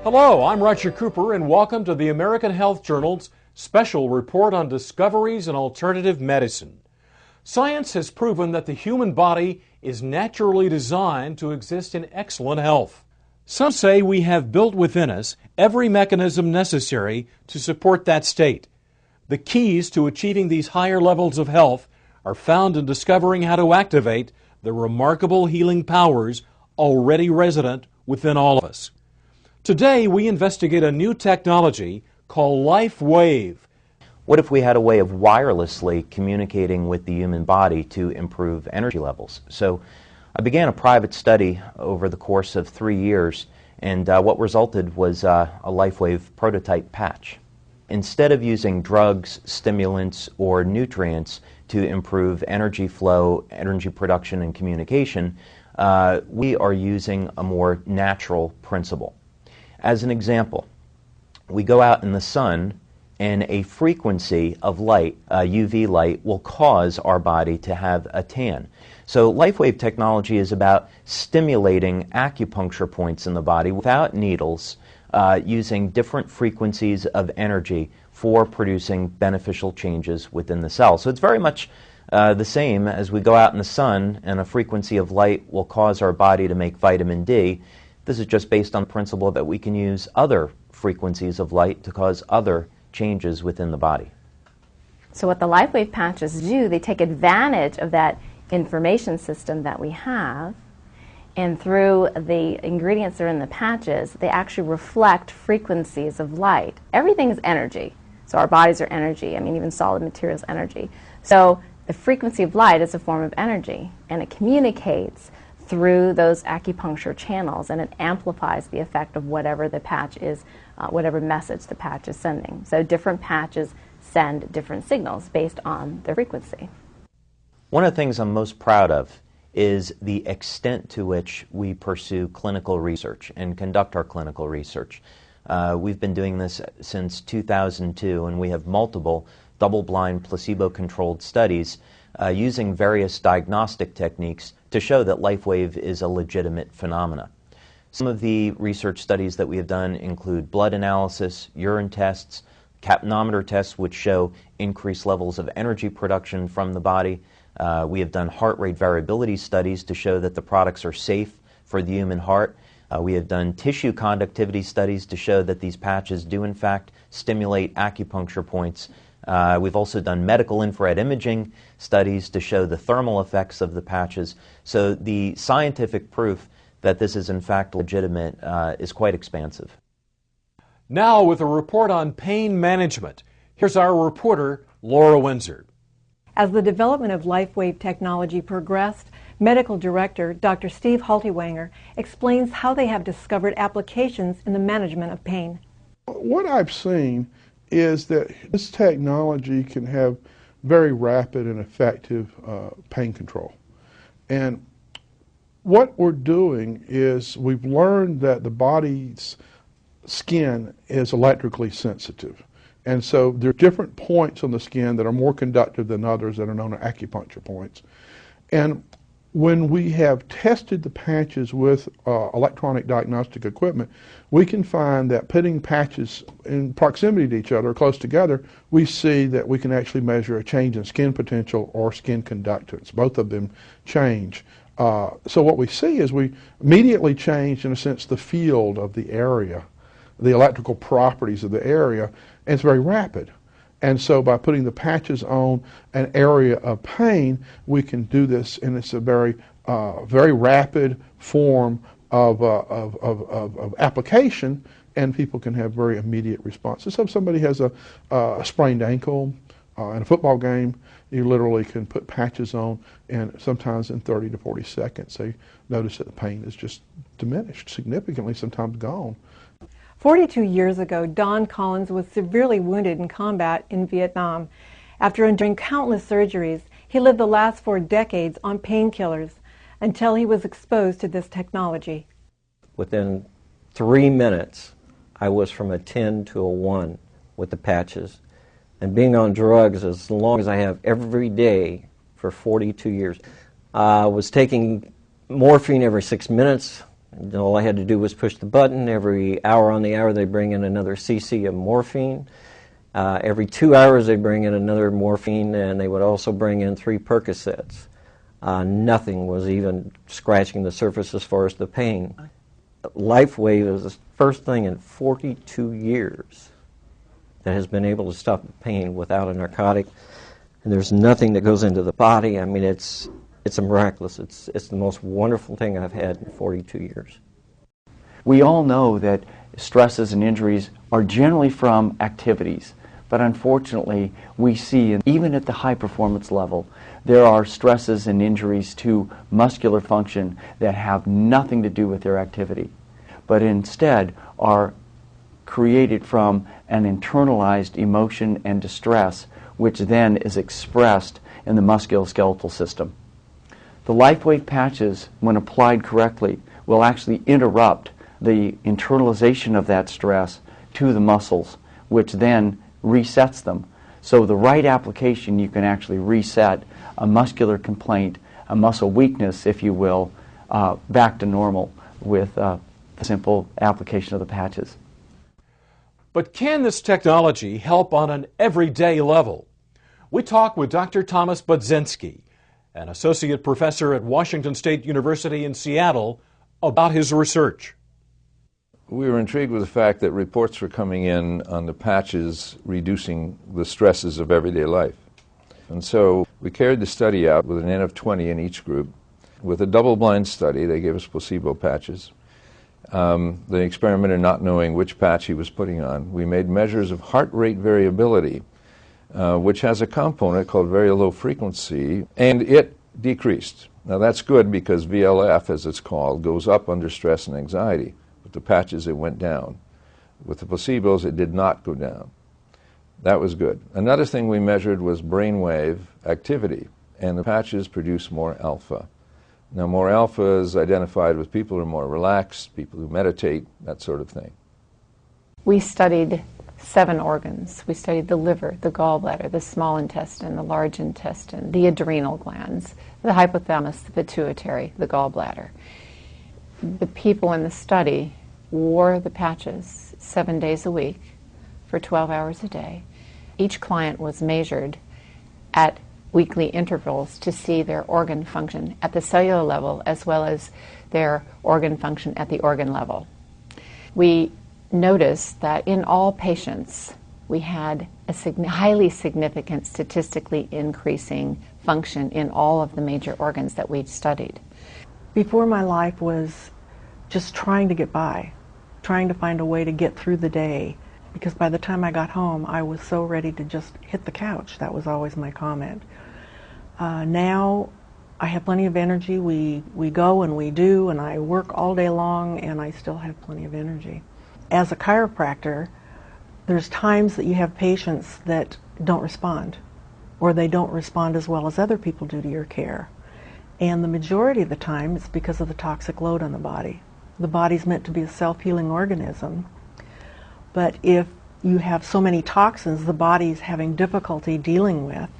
Hello, I'm Roger Cooper, and welcome to the American Health Journal's special report on discoveries in alternative medicine. Science has proven that the human body is naturally designed to exist in excellent health. Some say we have built within us every mechanism necessary to support that state. The keys to achieving these higher levels of health are found in discovering how to activate the remarkable healing powers already resident within all of us. Today, we investigate a new technology called LifeWave. What if we had a way of wirelessly communicating with the human body to improve energy levels? So I began a private study over the course of 3 years, and what resulted was a LifeWave prototype patch. Instead of using drugs, stimulants, or nutrients to improve energy flow, energy production, and communication, we are using a more natural principle. As an example, we go out in the sun and a frequency of light, UV light, will cause our body to have a tan. So LifeWave technology is about stimulating acupuncture points in the body without needles, using different frequencies of energy for producing beneficial changes within the cell. So it's very much the same as we go out in the sun and a frequency of light will cause our body to make vitamin D. This is just based on the principle that we can use other frequencies of light to cause other changes within the body. So what the LifeWave patches do, they take advantage of that information system that we have, and through the ingredients that are in the patches, they actually reflect frequencies of light. Everything is energy. So our bodies are energy. I mean, even solid materials energy. So the frequency of light is a form of energy, and it communicates through those acupuncture channels, and it amplifies the effect of whatever the patch is, whatever message the patch is sending. So different patches send different signals based on their frequency. One of the things I'm most proud of is the extent to which we pursue clinical research and conduct our clinical research. We've been doing this since 2002, and we have multiple double-blind, placebo-controlled studies using various diagnostic techniques to show that LifeWave is a legitimate phenomena. Some of the research studies that we have done include blood analysis, urine tests, capnometer tests, which show increased levels of energy production from the body. We have done heart rate variability studies to show that the products are safe for the human heart. We have done tissue conductivity studies to show that these patches do in fact stimulate acupuncture points. We've also done medical infrared imaging studies to show the thermal effects of the patches. So the scientific proof that this is in fact legitimate is quite expansive. Now with a report on pain management, here's our reporter, Laura Windsor. As the development of LifeWave technology progressed, Medical Director Dr. Steve Haltiwanger explains how they have discovered applications in the management of pain. What I've seen is that this technology can have very rapid and effective pain control. And what we're doing is we've learned that the body's skin is electrically sensitive. And so there are different points on the skin that are more conductive than others that are known as acupuncture points. And when we have tested the patches with electronic diagnostic equipment, we can find that putting patches in proximity to each other, close together, we see that we can actually measure a change in skin potential or skin conductance. Both of them change. So what we see is we immediately change, in a sense, the field of the area, the electrical properties of the area, and it's very rapid. And so by putting the patches on an area of pain, we can do this, and it's a very rapid form of application, and people can have very immediate responses. So if somebody has a sprained ankle in a football game, you literally can put patches on, and sometimes in 30 to 40 seconds, they notice that the pain is just diminished significantly, sometimes gone. 42 years ago, Don Collins was severely wounded in combat in Vietnam. After enduring countless surgeries, he lived the last 4 decades on painkillers until he was exposed to this technology. Within 3 minutes, I was from a 10 to a 1 with the patches. And being on drugs as long as I have every day for 42 years, I was taking morphine every 6 minutes, And all I had to do was push the button. Every hour on the hour, they bring in another cc of morphine. Every 2 hours, they bring in another morphine, and they would also bring in 3 Percocets. Nothing was even scratching the surface as far as the pain. LifeWave is the first thing in 42 years that has been able to stop the pain without a narcotic. And there's nothing that goes into the body. I mean, it's a miraculous. It's the most wonderful thing I've had in 42 years. We all know that stresses and injuries are generally from activities, but unfortunately we see, even at the high performance level, there are stresses and injuries to muscular function that have nothing to do with their activity, but instead are created from an internalized emotion and distress, which then is expressed in the musculoskeletal system. The LifeWave patches, when applied correctly, will actually interrupt the internalization of that stress to the muscles, which then resets them. So the right application, you can actually reset a muscular complaint, a muscle weakness, if you will, back to normal with the simple application of the patches. But can this technology help on an everyday level? We talk with Dr. Thomas Budzinski, an associate professor at Washington State University in Seattle, about his research. We were intrigued with the fact that reports were coming in on the patches reducing the stresses of everyday life. And so we carried the study out with an N of 20 in each group. With a double-blind study, they gave us placebo patches. The experimenter not knowing which patch he was putting on. We made measures of heart rate variability, which has a component called very low frequency, and it decreased. Now that's good because VLF, as it's called, goes up under stress and anxiety. With the patches, it went down. With the placebos, it did not go down. That was good. Another thing we measured was brainwave activity, and the patches produce more alpha. Now, more alpha is identified with people who are more relaxed, people who meditate, that sort of thing. We studied 7 organs. We studied the liver, the gallbladder, the small intestine, the large intestine, the adrenal glands, the hypothalamus, the pituitary, the gallbladder. The people in the study wore the patches 7 days a week for 12 hours a day. Each client was measured at weekly intervals to see their organ function at the cellular level as well as their organ function at the organ level. We noticed that in all patients we had a highly significant statistically increasing function in all of the major organs that we'd studied. Before, my life was just trying to get by, trying to find a way to get through the day, because by the time I got home I was so ready to just hit the couch. That was always my comment. Now I have plenty of energy. We go and we do, and I work all day long, and I still have plenty of energy. As a chiropractor, there's times that you have patients that don't respond, or they don't respond as well as other people do to your care. And the majority of the time it's because of the toxic load on the body. The body's meant to be a self-healing organism, but if you have so many toxins the body's having difficulty dealing with,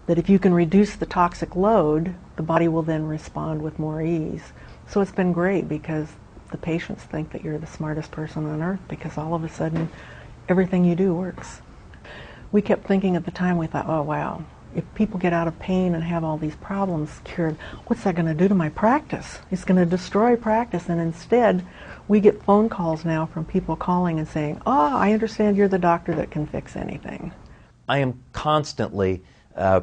that if you can reduce the toxic load, the body will then respond with more ease. So it's been great because the patients think that you're the smartest person on earth because all of a sudden everything you do works. We kept thinking at the time, we thought, oh wow, if people get out of pain and have all these problems cured, what's that going to do to my practice? It's going to destroy practice. And instead, we get phone calls now from people calling and saying, oh, I understand you're the doctor that can fix anything. I am constantly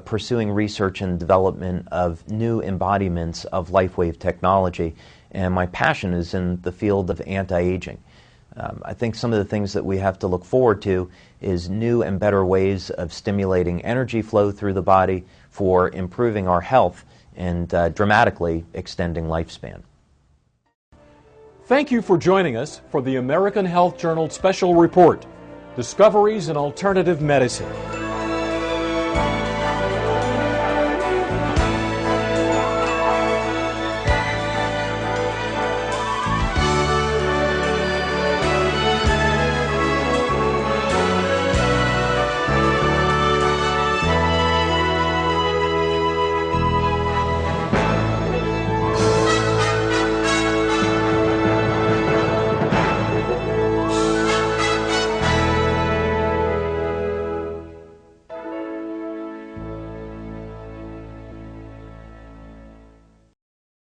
pursuing research and development of new embodiments of LifeWave technology, and my passion is in the field of anti-aging. I think some of the things that we have to look forward to is new and better ways of stimulating energy flow through the body for improving our health and dramatically extending lifespan. Thank you for joining us for the American Health Journal Special Report, Discoveries in Alternative Medicine.